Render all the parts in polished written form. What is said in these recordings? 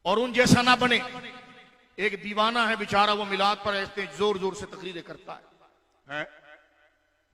और उन जैसा ना बने। एक दीवाना है बेचारा, वो मिलाद पर ऐसे जोर जोर से तकरीरें करता है?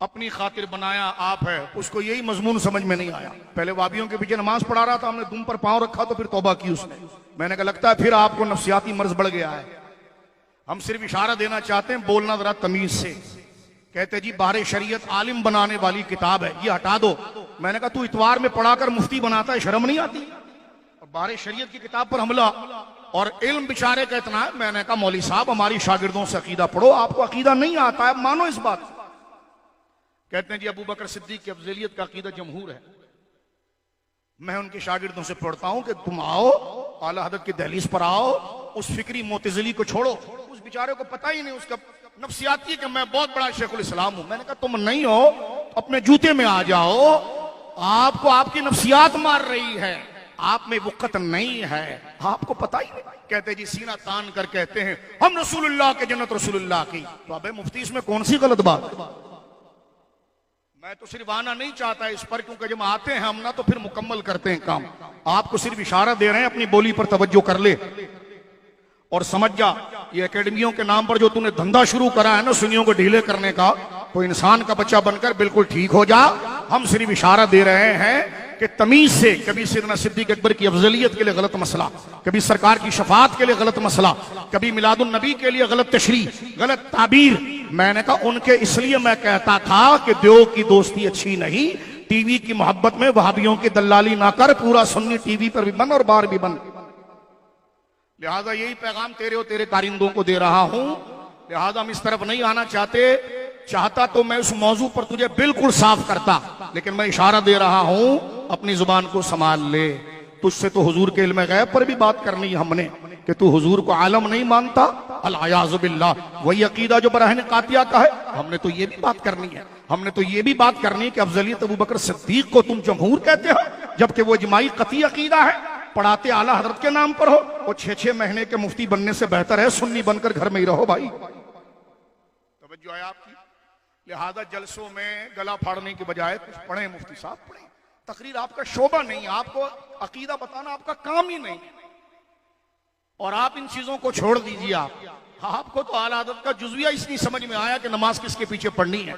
अपनी खातिर बनाया आप है, उसको यही मजमून समझ में नहीं आया। पहले वाबियों के पीछे नमाज पढ़ा रहा था, हमने दुम पर पांव रखा तो फिर तौबा की उसने। मैंने कहा लगता है फिर आपको नफ्सियाती मर्ज बढ़ गया है। हम सिर्फ इशारा देना चाहते हैं, बोलना जरा तमीज से। कहते जी बाहर शरीयत आलिम बनाने वाली किताब है, ये हटा दो। मैंने कहा तू इतवार में पढ़ाकर मुफ्ती बनाता है, शर्म नहीं आती? और बाहर शरीयत की किताब पर हमला, और इल्म बेचारे का इतना है। मैंने कहा मौली साहब हमारी शागिर्दों से अकीदा पढ़ो, आपको अकीदा नहीं आता है, मानो इस बात। कहते हैं जी अबू बकर सिद्दीक की अफजलियत का अकीदा जमहूर है। मैं उनके शागिर्दों से पढ़ता हूं कि तुम आओ आला हज़रत की दहलीज पर आओ, उस फिक्री मोतजिली को छोड़ो। उस बेचारे को पता ही नहीं, उसका नफ्सियाती कि मैं बहुत बड़ा शेखुल इस्लाम हूं। मैंने कहा तुम नहीं हो, अपने जूते में आ जाओ। आपको आपकी नफ्सियात मार रही है, आप में वक़्त नहीं है, आपको पता ही नहीं। कहते जी सीना तान कर कहते हैं हम रसूलुल्लाह के जन्नत रसूलुल्लाह की। तो अबे मुफ्ती इसमें कौन सी गलत बात है? मैं तो सिर्फ आना नहीं चाहता इस पर, क्योंकि जब आते हैं हम ना तो फिर मुकम्मल करते हैं काम। आपको सिर्फ इशारा दे रहे हैं, अपनी बोली पर तवज्जो कर ले और समझ जा। ये एकेडमियों के नाम पर जो तूने धंधा शुरू करा है ना सुन्नियों को ढीले करने का, तो इंसान का बच्चा बनकर बिल्कुल ठीक हो जा। हम सिर्फ इशारा दे रहे हैं कि तमीज से, कभी सैयदना सिद्दीक अकबर की अफजलियत के लिए गलत मसला, कभी सरकार की शफात के लिए गलत मसला, कभी मिलादुन नबी के लिए गलत तशरीह, गलत ताबीर। मैंने कहा उनके इसलिए मैं कहता था कि देव की दोस्ती अच्छी नहीं, टीवी की मोहब्बत में वहाबियों की दलाली ना कर, पूरा सुन्नी टीवी पर भी बंद और बाहर भी बंद। लिहाजा यही पैगाम तेरे और तेरे कारिंदों को दे रहा हूं। लिहाजा हम इस तरफ नहीं आना चाहता तो मैं उस मौजू पर तुझे बिल्कुल साफ करता, लेकिन मैं इशारा दे रहा हूं अपनी जुबान को संभाल ले। तुझसे तो हुजूर के इल्म गैब पर भी बात करनी है हमने कि तू हुजूर को आलम नहीं मानता, अल-अयाज़ु बिल्लाह। वही अकीदा जो बराहन कातिया का है। हमने तो ये भी बात करनी है, हमने तो ये भी बात करनी है कि अफजलियत अबू बकर सिद्दीक को तुम जमहूर कहते हो, जबकि वो इजमाई कती अकीदा है। पढ़ाते आला हजरत के नाम पर हो, वो 6-6 महीने के मुफ्ती बनने से बेहतर है सुन्नी बनकर घर में ही रहो भाई। तवज्जो है आपकी। लिहाजा जलसों में गला फाड़ने के बजाय कुछ पढ़े मुफ्ती साहब, पढ़े। तकरीर आपका शोबा नहीं, आपको अकीदा बताना आपका काम ही नहीं, और आप इन चीजों को छोड़ दीजिए। आपको तो आला हज़रत का जुज़विया इसलिए समझ में आया कि नमाज किसके पीछे पढ़नी है,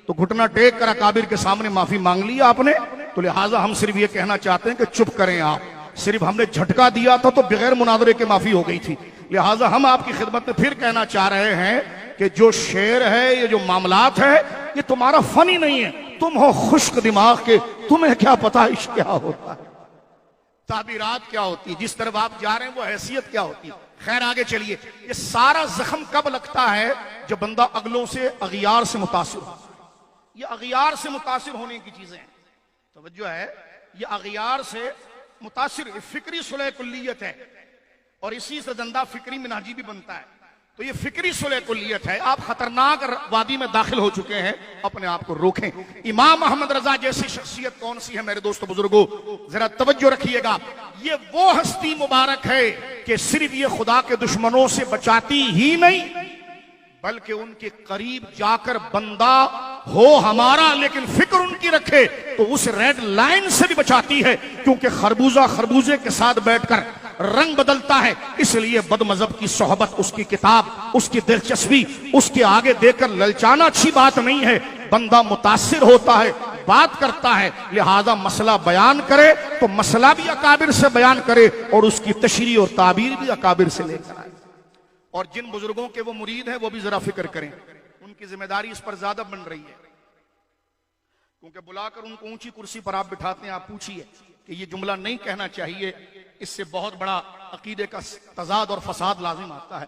तो घुटना टेक कर अकाबिर के सामने माफी मांग ली आपने। तो लिहाजा हम सिर्फ ये कहना चाहते हैं कि चुप करें आप। सिर्फ हमने झटका दिया था तो बगैर मुनादरे के माफी हो गई थी। लिहाजा हम आपकी खिदमत में फिर कहना चाह रहे हैं कि जो शेर है, ये जो मामलात है, ये तुम्हारा फन ही नहीं है। तुम हो खुश्क दिमाग के, तुम्हें क्या पता इश्क क्या होता है, ताबीरात क्या होती है, जिस तरफ आप जा रहे हैं वो हैसियत क्या होती है। खैर आगे चलिए। ये सारा जख्म कब लगता है? जब बंदा अगलों से अगियार से मुतासिर हो। ये अगियार से मुतासिर होने की चीजें हैं, तवज्जो है। ये अगियार से मुतासिर फिक्री सुलह कुल्लियत है, और इसी से दंदा फिक्री मिनाजी भी बनता है। तो ये फिक्री सुलह कुल्लियत है। आप खतरनाक वादी में दाखिल हो चुके हैं, अपने आप को रोकें। इमाम अहमद रजा जैसी शख्सियत कौन सी है मेरे दोस्तों बुजुर्गों, जरा तवज्जो रखिएगा। ये वो हस्ती मुबारक है कि सिर्फ ये खुदा के दुश्मनों से बचाती ही नहीं, बल्कि उनके करीब जाकर बंदा हो हमारा लेकिन फिक्र उनकी रखे तो उस रेड लाइन से भी बचाती है। क्योंकि खरबूजा खरबूजे के साथ बैठकर रंग बदलता है, इसलिए बदमजहब की सोहबत, उसकी किताब, उसकी दिलचस्पी उसके आगे देकर ललचाना अच्छी बात नहीं है। बंदा मुतासिर होता है, बात करता है, लिहाजा मसला बयान करे तो मसला भी अकाबिर से बयान करे और उसकी तशरीह और ताबीर भी अकाबिर से लेकर आए। और जिन बुजुर्गों के वो मुरीद हैं वो भी जरा फिक्र करें, उनकी जिम्मेदारी इस पर ज्यादा बन रही है। क्योंकि बुलाकर उनको ऊंची कुर्सी पर आप बिठाते हैं, आप पूछिए कि ये जुमला नहीं कहना चाहिए, इससे बहुत बड़ा अकीदे का तजाद और फसाद लाजिम आता है।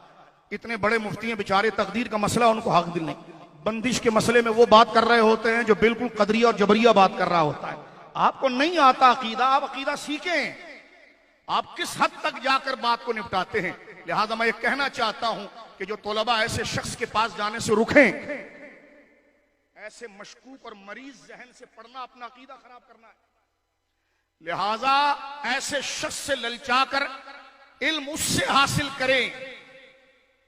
इतने बड़े मुफ्ती हैं बेचारे, तकदीर का मसला उनको हक दिल नहीं, बंदिश के मसले में वो बात कर रहे होते हैं जो बिल्कुल कदरिया और जबरिया बात कर रहा होता है। आपको नहीं आता अकीदा, आप अकीदा सीखें, आप किस हद तक जाकर बात को निपटाते हैं। लिहाजा मैं ये कहना चाहता हूं कि जो तोलबा ऐसे शख्स के पास जाने से रुकें, ऐसे मशकूक और मरीज जहन से पढ़ना अपना अकीदा खराब करना है। लिहाजा ऐसे शख्स से ललचाकर इल्म उससे हासिल करें,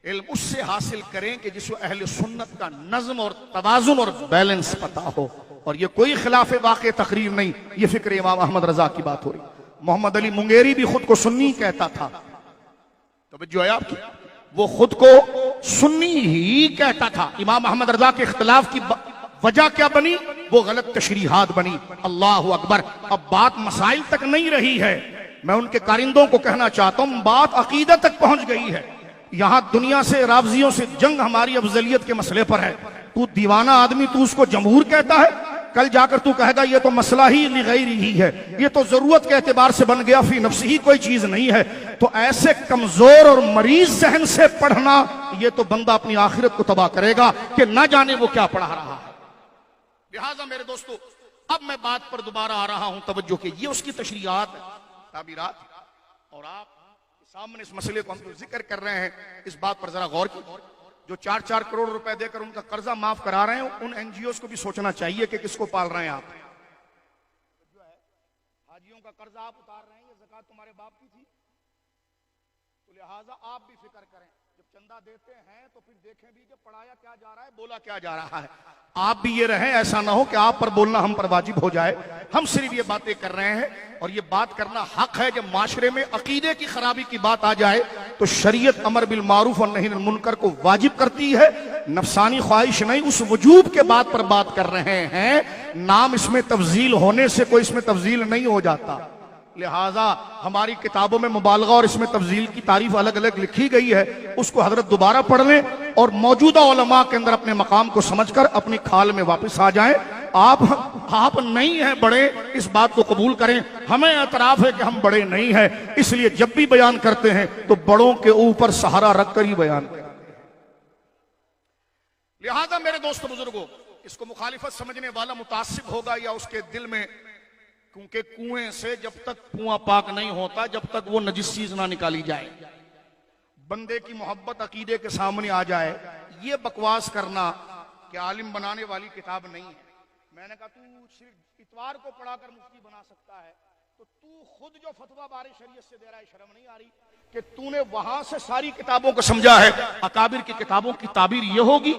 इल्म उससे हासिल करें कि जिसको अहले सुन्नत का नज्म और तवाजुन और बैलेंस पता हो। और ये कोई खिलाफ वाक़े तकरीर नहीं, ये फिक्र इमाम अहमद रजा की बात हो रही। मोहम्मद अली मुंगेरी भी खुद को सुन्नी कहता था, तवज्जो है आपकी। वो खुद को सुन्नी ही कहता था। इमाम अहमद रजा के इख्तिलाफ की वजह क्या बनी? वो गलत तशरीहात बनी। अल्लाह अकबर। अब बात मसाइल तक नहीं रही है। मैं उनके कारिंदों को कहना चाहता हूं, बात अकीदत तक पहुंच गई है। यहां दुनिया से रावजियों से जंग हमारी अफजलियत के मसले पर है। तू दीवाना आदमी, तू उसको जमहूर कहता है, कल जाकर तू कहेगा ये तो मसला ही लिगैरी ही है, ये तो जरूरत के एतबार से बन गया, फी नफ्सी ही कोई चीज नहीं है। तो ऐसे कमजोर और मरीज जहन से पढ़ना, ये तो बंदा अपनी आखिरत को तबाह करेगा कि ना जाने वो क्या पढ़ा रहा है। लिहाजा मेरे दोस्तों, अब मैं बात पर दोबारा आ रहा हूं, तवज्जो के। ये उसकी तशरीहात है, ताबीरात, और आप सामने इस मसले को हम तो जिक्र कर रहे हैं, इस बात पर जरा गौर कीजिए। जो 4-4 करोड़ रुपए देकर उनका कर्जा माफ करा रहे हैं, उन एनजीओ को भी सोचना चाहिए कि किसको पाल रहे हैं आप। जो है हाजियों का कर्जा आप उतार रहे हैं, ये ज़कात तुम्हारे बाप की थी, तो लिहाजा आप भी फिक्र करें। जब चंदा देते हैं तो फिर देखें भी कि पढ़ाया क्या जा रहा है, बोला क्या जा रहा है। आप भी ये रहें, ऐसा ना हो कि आप पर बोलना हम पर वाजिब हो जाए। हम सिर्फ ये बातें कर रहे हैं, और ये बात करना हक है। जब माशरे में अकीदे की खराबी की बात आ जाए तो शरीयत अमर बिल मारूफ और नही अनिल मुनकर को वाजिब करती है। नफसानी ख्वाहिश नहीं, उस वजूब के बात पर बात कर रहे हैं। नाम इसमें तब्दील होने से कोई इसमें तब्दील नहीं हो जाता। लिहाजा हमारी किताबों में मुबालगा और इसमें तब्दील की तारीफ अलग अलग लिखी गई है, उसको हजरत दोबारा पढ़ लें और मौजूदा उलमा के अंदर अपने मकाम को समझकर अपनी खाल में वापस आ जाएं। आप नहीं हैं बड़े, इस बात को कबूल करें। हमें एतराफ है कि हम बड़े नहीं हैं, इसलिए जब भी बयान करते हैं तो बड़ों के ऊपर सहारा रखकर ही बयान करते हैं। लिहाजा मेरे दोस्तों बुजुर्गों, इसको मुखालिफत समझने वाला मुतासिब होगा या उसके दिल में, क्योंकि कुएं से जब तक कुआं पाक नहीं होता, जब तक वो नजिस चीज ना निकाली जाए, बंदे की मोहब्बत अकीदे के सामने आ जाए, ये बकवास करना कि आलिम बनाने वाली किताब नहीं है। मैंने कहा तू सिर्फ इतवार को पढ़ाकर मुफ्ती बना सकता है, तो तू खुद जो फतवा बारे शरीयत से दे रहा है, शर्म नहीं आ रही कि तूने वहां से सारी किताबों को समझा है? अकाबिर की किताबों की ताबीर ये होगी,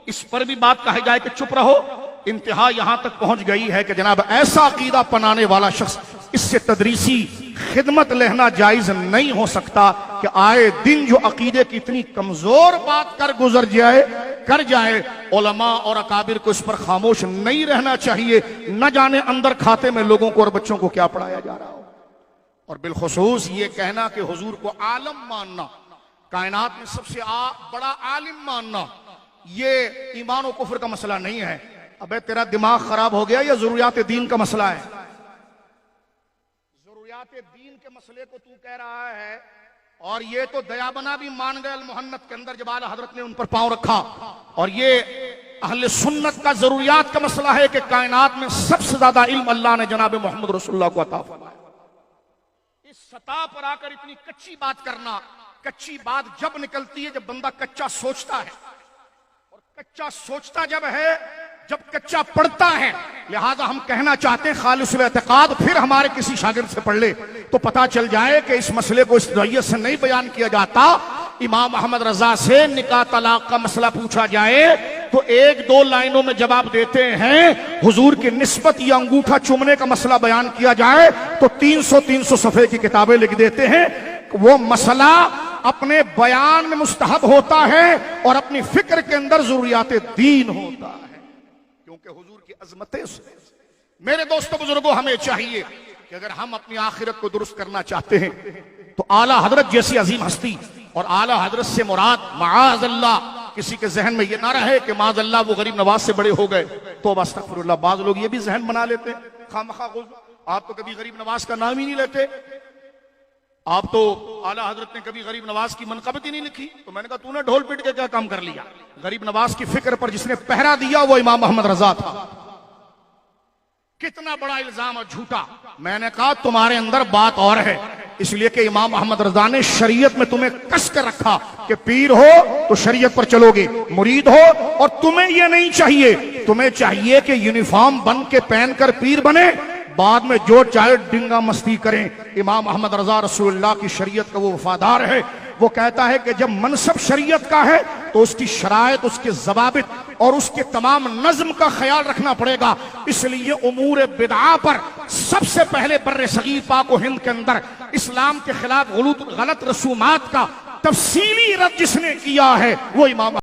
इस पर भी बात कही जाए कि चुप रहो। इंतहा यहां तक पहुंच गई है कि जनाब ऐसा अकीदा अपनाने वाला शख्स, इससे तदरीसी खिदमत लेना जायज नहीं हो सकता कि आए दिन जो अकीदे की इतनी कमजोर बात कर जाए, उलमा और अकाबिर को इस पर खामोश नहीं रहना चाहिए। न जाने अंदर खाते में लोगों को और बच्चों को क्या पढ़ाया जा रहा हो। और बिलखुसूस ये कहना कि हुजूर को आलम मानना, कायनात में सबसे बड़ा आलिम मानना, ये ईमान और कुफ्र का मसला नहीं है। अबे तेरा दिमाग खराब हो गया, या जरूरियात दीन का मसला है? जरूरियात दीन के मसले को तू कह रहा है, और ये तो दयाबना भी मान गए मुहन्नत के अंदर जब आला हजरत ने उन पर पांव रखा। और ये अहले सुन्नत का जरूरियात का मसला है कि कायनात में सबसे ज्यादा इल्म अल्लाह ने जनाब मोहम्मद रसूलुल्लाह को अता फरमाया। इस सतह पर आकर इतनी कच्ची बात करना, कच्ची बात जब निकलती है जब बंदा कच्चा सोचता है, और कच्चा सोचता जब है जब कच्चा पढ़ता है। लिहाजा हम कहना चाहते हैं खालिस एतकाद फिर हमारे किसी शागिर्द से पढ़ ले तो पता चल जाए कि इस मसले को इस नौयत से नहीं बयान किया जाता। इमाम अहमद रजा से निकाह तलाक का मसला पूछा जाए तो 1-2 लाइनों में जवाब देते हैं। हुजूर की निस्बत या अंगूठा चूमने का मसला बयान किया जाए तो 300 सफ़े की किताबें लिख देते हैं। वो मसला अपने बयान में मुस्तहब होता है और अपनी फिक्र के अंदर जरूरियात दीन होता है, क्योंकि हुजूर की अजमतें। मेरे दोस्तों बुजुर्गों, हमें चाहिए कि अगर हम अपनी आखिरत को दुरुस्त करना चाहते हैं तो आला हजरत जैसी अजीम हस्ती, और आला हजरत से मुराद माज़ अल्लाह किसी के जहन में ये ना रहे कि माज़ अल्लाह वो गरीब नवाज से बड़े हो गए तो बस अस्तगफिरुल्लाह। बाज लोग ये भी जहन बना लेते हैं खामखा। आप तो कभी गरीब नवाज का नाम ही नहीं लेते, आप तो आला हजरत ने कभी गरीब नवाज की मनकबत ही नहीं लिखी। तो मैंने कहा तूने ढोल पीट के क्या काम कर लिया? गरीब नवाज की फिक्र पर जिसने पहरा दिया वो इमाम अहमद रजा था। कितना बड़ा इल्जाम और झूठा। मैंने कहा तुम्हारे अंदर बात और है, इसलिए कि इमाम अहमद रजा ने शरीयत में तुम्हें कस कर रखा कि पीर हो तो शरीयत पर चलोगे, मुरीद हो और तुम्हें यह नहीं चाहिए, तुम्हें चाहिए कि यूनिफॉर्म बन के पहनकर पीर बने, बाद में जो चाहे डिंगा मस्ती करें। इमाम अहमद रजा रसूलुल्लाह की शरीयत का वो वफादार है। वो कहता है कि जब मनसब शरीयत का है तो उसकी शरायत, उसके जवाबित और उसके तमाम नज्म का ख्याल रखना पड़ेगा। इसलिए उमूर बिदआ पर सबसे पहले बर्रे सगीर पाक व हिंद के अंदर इस्लाम के खिलाफ गलत रसूमात का तफसीली रद्द जिसने किया है वो इमाम